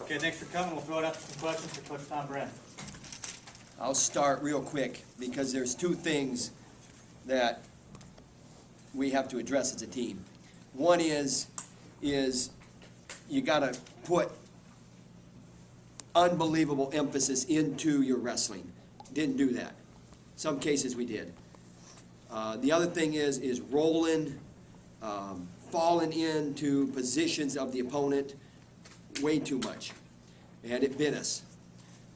Okay, thanks for coming. We'll throw it up to some questions for Coach Tom Brent. I'll start real quick because there's two things that we have to address as a team. One is you got to put unbelievable emphasis into your wrestling. Didn't do that. Some cases we did. The other thing is rolling, falling into positions of the opponent way too much, and it bit us.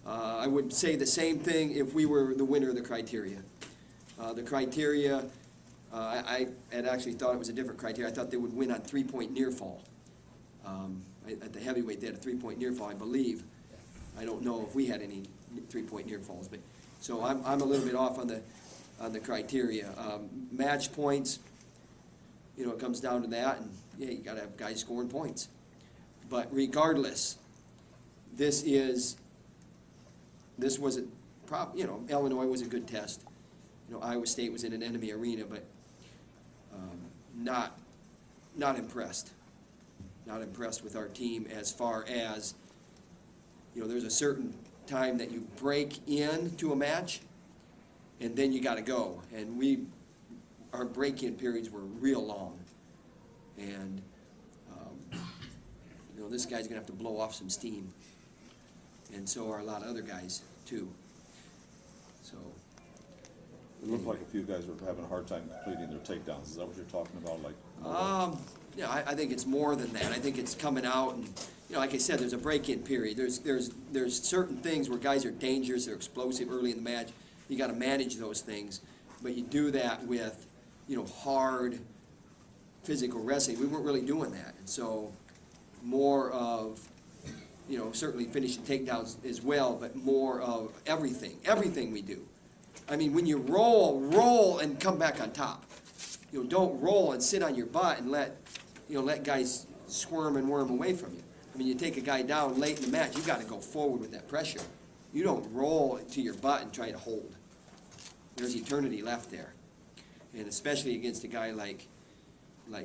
I would say the same thing if we were the winner of the criteria. The criteria, I had actually thought it was a different criteria. I thought they would win on three-point near fall. At the heavyweight, they had a three-point near fall, I believe. I don't know if we had any three-point near falls, but so I'm a little bit off on the criteria. Match points, you know, it comes down to that, and yeah, you got to have guys scoring points. But regardless, this was you know, Illinois was a good test. You know, Iowa State was in an enemy arena, but not impressed. Not impressed with our team as far as, you know, there's a certain time that you break into a match, and then you got to go. And our break-in periods were real long, and you know, this guy's gonna have to blow off some steam, and so are a lot of other guys too. So it looked like a few guys were having a hard time completing their takedowns. Is that what you're talking about? Like, yeah, I think it's more than that. I think it's coming out, and you know, like I said, there's a break-in period. There's certain things where guys are dangerous, they're explosive early in the match. You got to manage those things, but you do that with, you know, hard physical wrestling. We weren't really doing that, and so more of, you know, certainly finishing takedowns as well, but more of everything we do. I mean, when you roll and come back on top. You know, don't roll and sit on your butt and let guys squirm and worm away from you. I mean, you take a guy down late in the match, you got to go forward with that pressure. You don't roll to your butt and try to hold. There's eternity left there, and especially against a guy like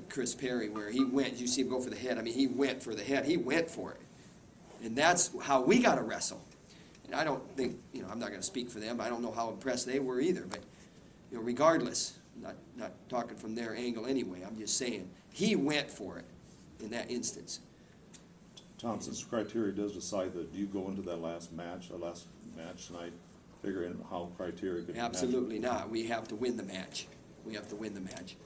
Chris Perry, where he went. You see him go for the head. I mean, he went for the head. He went for it, and that's how we got to wrestle. And I don't think, you know, I'm not going to speak for them. I don't know how impressed they were either. But you know, regardless, not talking from their angle anyway. I'm just saying he went for it in that instance. Tom, since criteria does decide that, do you go into that last match tonight, figuring how criteria could Absolutely not. We have to win the match. We have to win the match.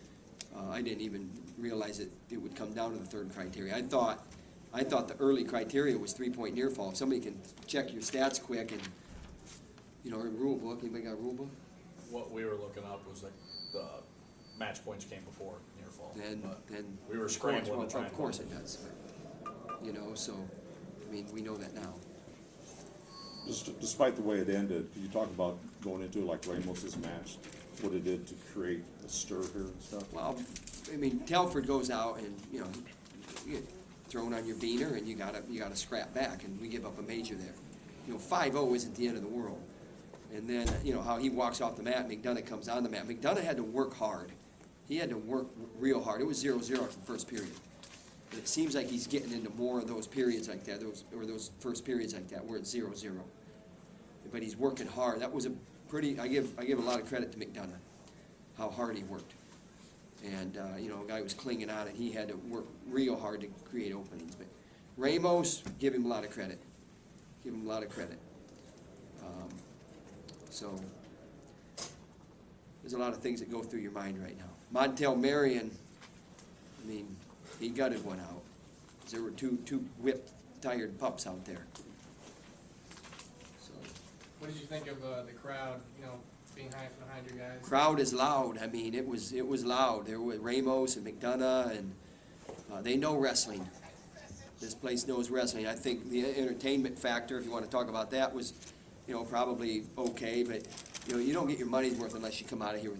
I didn't even realize it would come down to the third criteria. I thought the early criteria was three-point near fall. If somebody can check your stats quick and, you know, rule book. Anybody got a rule book? What we were looking up was like the match points came before near fall. And we were scrambling. Well, of course it does. But, you know, so I mean, we know that now. Despite the way it ended, could you talk about going into like Ramos's match, what it did to create a stir here and stuff? Well, I mean, Telford goes out and, you know, you get thrown on your beaner and you gotta scrap back, and we give up a major there. You know, 5-0 isn't the end of the world. And then, you know, how he walks off the mat, McDonough comes on the mat. McDonough had to work hard. He had to work real hard. It was 0-0 for the first period. But it seems like he's getting into more of those periods like that, those first periods like that, where it's 0-0. But he's working hard. That was a pretty, I give a lot of credit to McDonough, how hard he worked. And, you know, a guy was clinging on it. He had to work real hard to create openings. But Ramos, give him a lot of credit. Give him a lot of credit. So there's a lot of things that go through your mind right now. Montel Marion, I mean, he gutted one out. There were two whipped, tired pups out there. So, what did you think of the crowd, you know, being behind your guys? Crowd is loud. I mean, it was loud. There were Ramos and McDonough, and they know wrestling. This place knows wrestling. I think the entertainment factor, if you want to talk about that, was, you know, probably okay, but you know, you don't get your money's worth unless you come out of here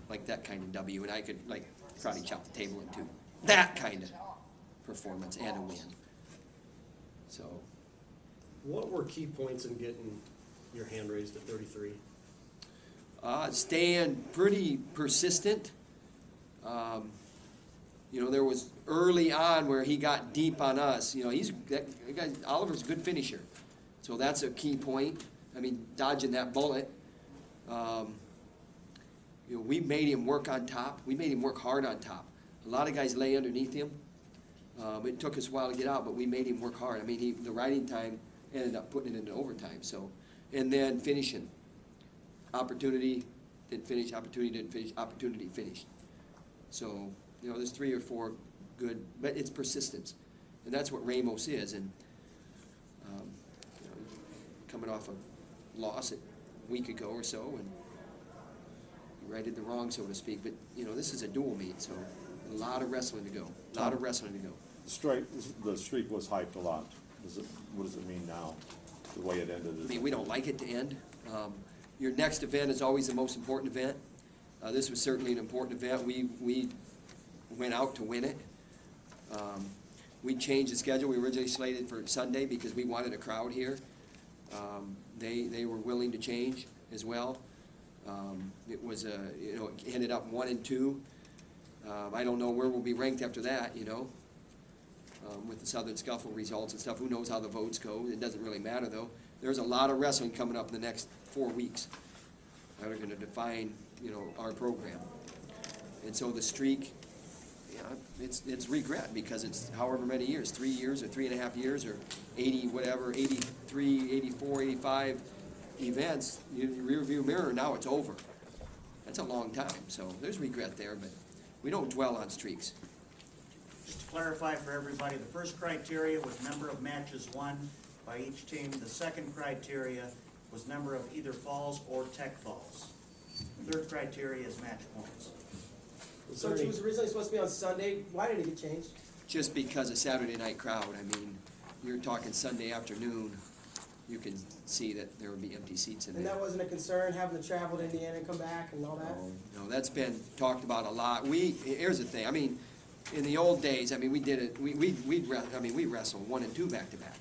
like that kind of W, and I could like karate chop the table in two. That kind of performance and a win. So, what were key points in getting your hand raised at 33? Staying pretty persistent. You know, there was early on where he got deep on us. You know, that guy, Oliver's a good finisher. So that's a key point. I mean, dodging that bullet. You know, we made him work on top. We made him work hard on top. A lot of guys lay underneath him. It took us a while to get out, but we made him work hard. I mean, the riding time ended up putting it into overtime. So, and then finishing. Opportunity, didn't finish, opportunity, didn't finish, opportunity, finished. So, you know, there's 3 or 4 good, but it's persistence. And that's what Ramos is. And, you know, coming off a loss a week ago or so, and he righted the wrong, so to speak. But, you know, this is a dual meet, so a lot of wrestling to go. A lot of wrestling to go. The streak was hyped a lot. What does it mean now, the way it ended? I mean, we don't like it to end. Your next event is always the most important event. This was certainly an important event. We went out to win it. We changed the schedule. We originally slated for Sunday because we wanted a crowd here. They were willing to change as well. It was you know, it ended up 1 and 2. I don't know where we'll be ranked after that, you know, with the Southern Scuffle results and stuff. Who knows how the votes go? It doesn't really matter, though. There's a lot of wrestling coming up in the next 4 weeks that are going to define, you know, our program. And so the streak, yeah, it's regret because it's however many years, 3 years or 3.5 years or 80, whatever, 83, 84, 85 events, rear view mirror, now it's over. That's a long time, so there's regret there, but we don't dwell on streaks. Just to clarify for everybody, the first criteria was number of matches won by each team. The second criteria was number of either falls or tech falls. The third criteria is match points. So it was originally supposed to be on Sunday. Why did it get changed? Just because of Saturday night crowd. I mean, you're talking Sunday afternoon, you can see that there would be empty seats in And there. that wasn't a concern, having to travel to Indiana and come back and all that? No, that's been talked about a lot. Here's the thing, I mean, in the old days, I mean, we did it, we wrestled 1 and 2 back to back.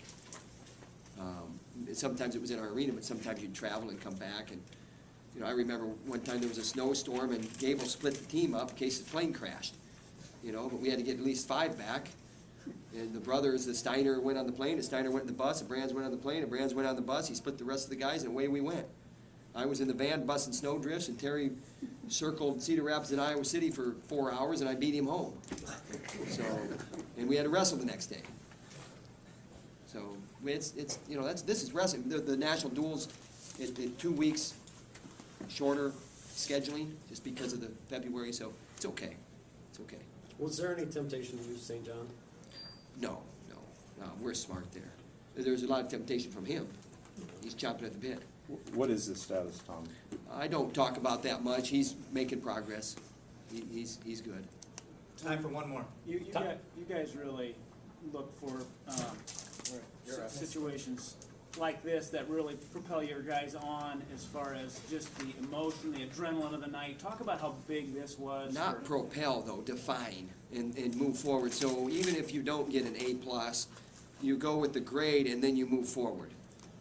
Sometimes it was in our arena, but sometimes you'd travel and come back. And, you know, I remember one time there was a snowstorm and Gable split the team up in case the plane crashed. You know, but we had to get at least 5 back. And the brothers, the Steiner went on the plane, the Steiner went in the bus, the Brands went on the plane, the Brands went on the bus, he split the rest of the guys, and away we went. I was in the van busting snow drifts, and Terry circled Cedar Rapids and Iowa City for 4 hours, and I beat him home. So, and we had to wrestle the next day. So, it's you know, this is wrestling. The national duels, in 2 weeks shorter scheduling, just because of the February, so it's okay. It's okay. Was there any temptation to use St. John? No, we're smart there. There's a lot of temptation from him. He's chomping at the bit. What is his status, Tom? I don't talk about that much. He's making progress. He's good. Time for one more. You guys really look for situations like this that really propel your guys on as far as just the emotion, the adrenaline of the night. Talk about how big this was. Not propel, though, define and move forward. So even if you don't get an A+, you go with the grade and then you move forward.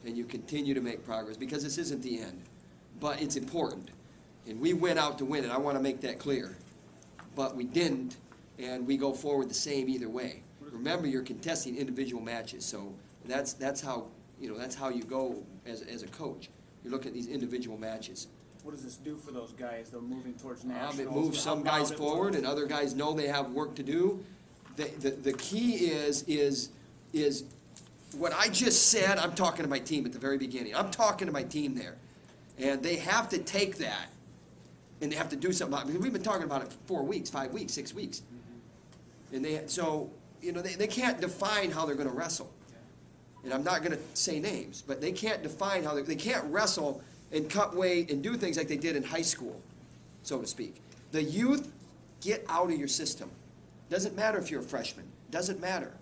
And you continue to make progress because this isn't the end. But it's important. And we went out to win it. I want to make that clear. But we didn't, and we go forward the same either way. Remember, you're contesting individual matches, so that's how you go as a coach. You look at these individual matches. What does this do for those guys, though, moving towards nationals? It moves some guys forward, and other guys know they have work to do. The key is what I just said. I'm talking to my team at the very beginning. I'm talking to my team there, and they have to take that, and they have to do something about it. Because we've been talking about it for 4 weeks, 5 weeks, 6 weeks, and they can't define how they're going to wrestle. And I'm not going to say names, but they can't define how they can't wrestle and cut weight and do things like they did in high school, so to speak. The youth, get out of your system. Doesn't matter if you're a freshman. Doesn't matter.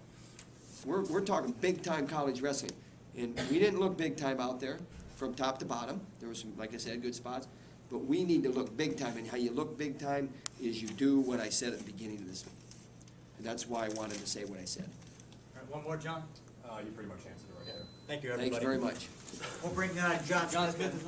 We're talking big-time college wrestling. And we didn't look big-time out there from top to bottom. There were some, like I said, good spots. But we need to look big-time. And how you look big-time is you do what I said at the beginning of this. And that's why I wanted to say what I said. All right, one more, John. You pretty much answered it right there. Thank you, everybody. Thanks very much. We'll bring John Smith.